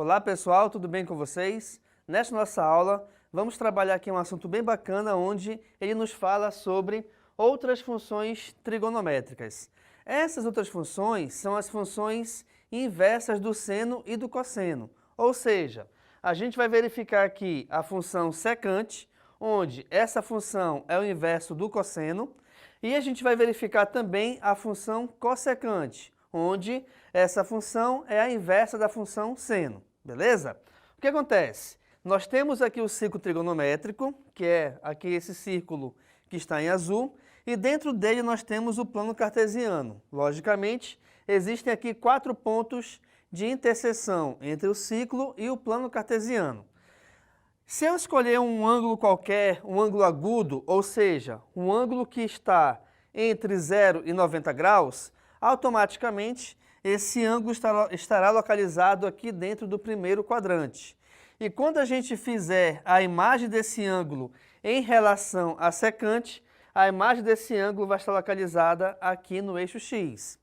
Olá pessoal, tudo bem com vocês? Nesta nossa aula, vamos trabalhar aqui um assunto bem bacana, onde ele nos fala sobre outras funções trigonométricas. Essas outras funções são as funções inversas do seno e do cosseno, ou seja, a gente vai verificar aqui a função secante, onde essa função é o inverso do cosseno, e a gente vai verificar também a função cossecante, onde essa função é a inversa da função seno, beleza? O que acontece? Nós temos aqui o círculo trigonométrico, que é aqui esse círculo que está em azul, e dentro dele nós temos o plano cartesiano. Logicamente, existem aqui 4 pontos de interseção entre o círculo e o plano cartesiano. Se eu escolher um ângulo qualquer, um ângulo agudo, ou seja, um ângulo que está entre 0 e 90 graus, automaticamente esse ângulo estará localizado aqui dentro do primeiro quadrante. E quando a gente fizer a imagem desse ângulo em relação à secante, a imagem desse ângulo vai estar localizada aqui no eixo X.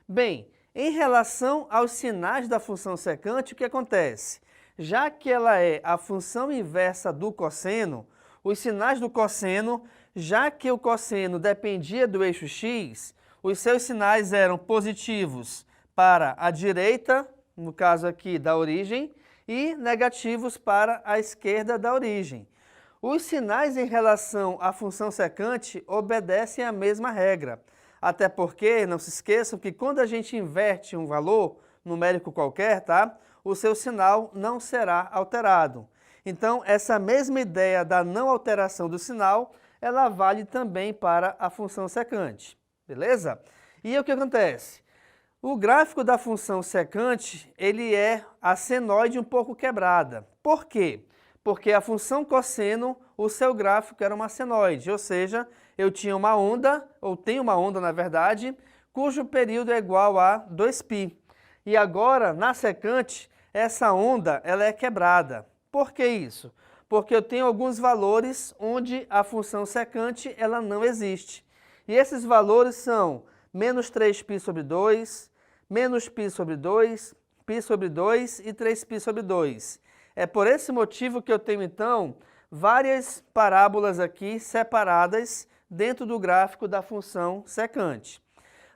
Bem, em relação aos sinais da função secante, o que acontece? Já que ela é a função inversa do cosseno, os sinais do cosseno, já que o cosseno dependia do eixo X, os seus sinais eram positivos para a direita, no caso aqui da origem, e negativos para a esquerda da origem. Os sinais em relação à função secante obedecem à mesma regra, até porque, não se esqueçam que quando a gente inverte um valor numérico qualquer, tá? O seu sinal não será alterado. Então, essa mesma ideia da não alteração do sinal, ela vale também para a função secante, beleza? E o que acontece? O gráfico da função secante, ele é a senoide um pouco quebrada. Por quê? Porque a função cosseno, o seu gráfico era uma senoide, ou seja, eu tinha uma onda, ou tenho uma onda na verdade, cujo período é igual a 2π. E agora, na secante, essa onda ela é quebrada. Por que isso? Porque eu tenho alguns valores onde a função secante ela não existe. E esses valores são menos 3π sobre 2, menos π sobre 2, π sobre 2 e 3π sobre 2. É por esse motivo que eu tenho, então, várias parábolas aqui separadas dentro do gráfico da função secante.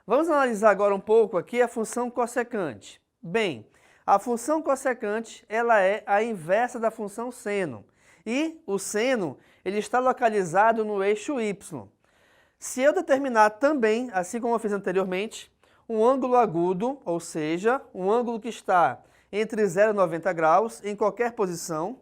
Vamos analisar agora um pouco aqui a função cossecante. Bem, a função cossecante ela é a inversa da função seno. E o seno ele está localizado no eixo Y. Se eu determinar também, assim como eu fiz anteriormente, um ângulo agudo, ou seja, um ângulo que está entre 0 e 90 graus, em qualquer posição,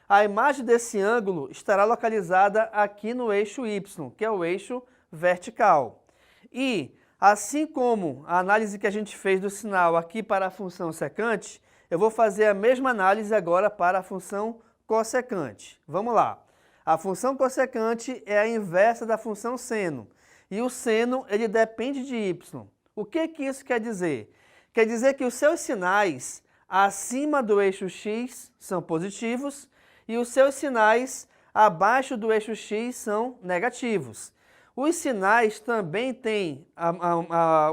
a imagem desse ângulo estará localizada aqui no eixo Y, que é o eixo vertical. E, assim como a análise que a gente fez do sinal aqui para a função secante, eu vou fazer a mesma análise agora para a função cossecante. Vamos lá. A função cossecante é a inversa da função seno. E o seno, ele depende de y. O que isso quer dizer? Quer dizer que os seus sinais acima do eixo x são positivos e os seus sinais abaixo do eixo x são negativos. Os sinais também têm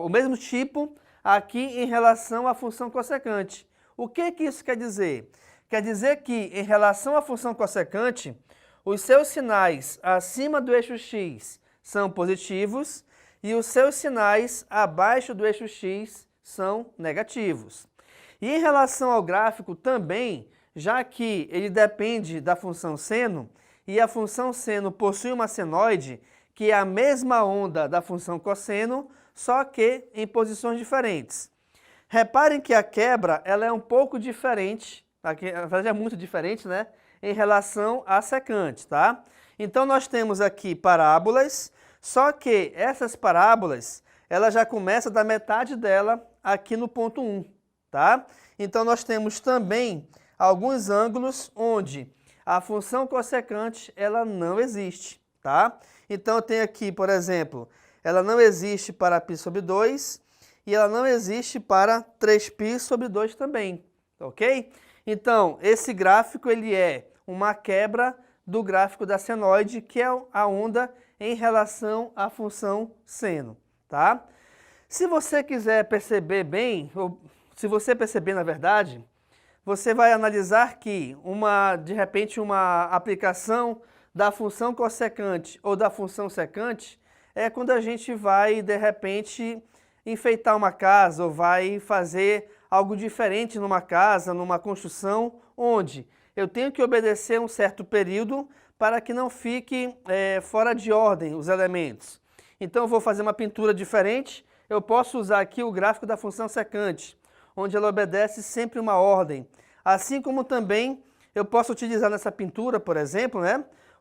o mesmo tipo aqui em relação à função cossecante. O que isso quer dizer? Quer dizer que, em relação à função cossecante, os seus sinais acima do eixo x são positivos e os seus sinais abaixo do eixo x são negativos. E em relação ao gráfico também, já que ele depende da função seno, e a função seno possui uma senoide, que é a mesma onda da função cosseno, só que em posições diferentes. Reparem que a quebra ela é um pouco diferente, na verdade é muito diferente, né? Em relação à secante, tá? Então nós temos aqui parábolas, só que essas parábolas, ela já começa da metade dela aqui no ponto 1, tá? Então nós temos também alguns ângulos onde a função cossecante ela não existe, tá? Então eu tenho aqui, por exemplo, ela não existe para π sobre 2 e ela não existe para 3π sobre 2 também, ok? Então, esse gráfico ele é uma quebra do gráfico da senoide, que é a onda em relação à função seno, tá? Se você quiser perceber bem, ou se você perceber na verdade, você vai analisar que, de repente, uma aplicação da função cossecante ou da função secante é quando a gente vai, de repente, enfeitar uma casa ou vai fazer algo diferente numa casa, numa construção, onde eu tenho que obedecer um certo período para que não fique fora de ordem os elementos. Então eu vou fazer uma pintura diferente, eu posso usar aqui o gráfico da função secante, onde ela obedece sempre uma ordem. Assim como também eu posso utilizar nessa pintura, por exemplo,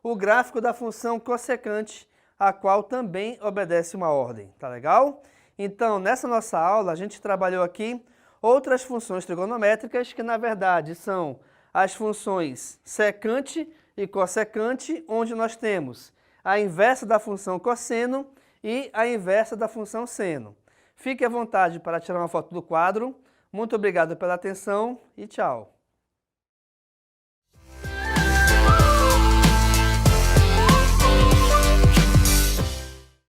o gráfico da função cossecante, a qual também obedece uma ordem. Tá legal? Então, nessa nossa aula, a gente trabalhou aqui outras funções trigonométricas que, na verdade, são as funções secante e cossecante, onde nós temos a inversa da função cosseno e a inversa da função seno. Fique à vontade para tirar uma foto do quadro. Muito obrigado pela atenção e tchau!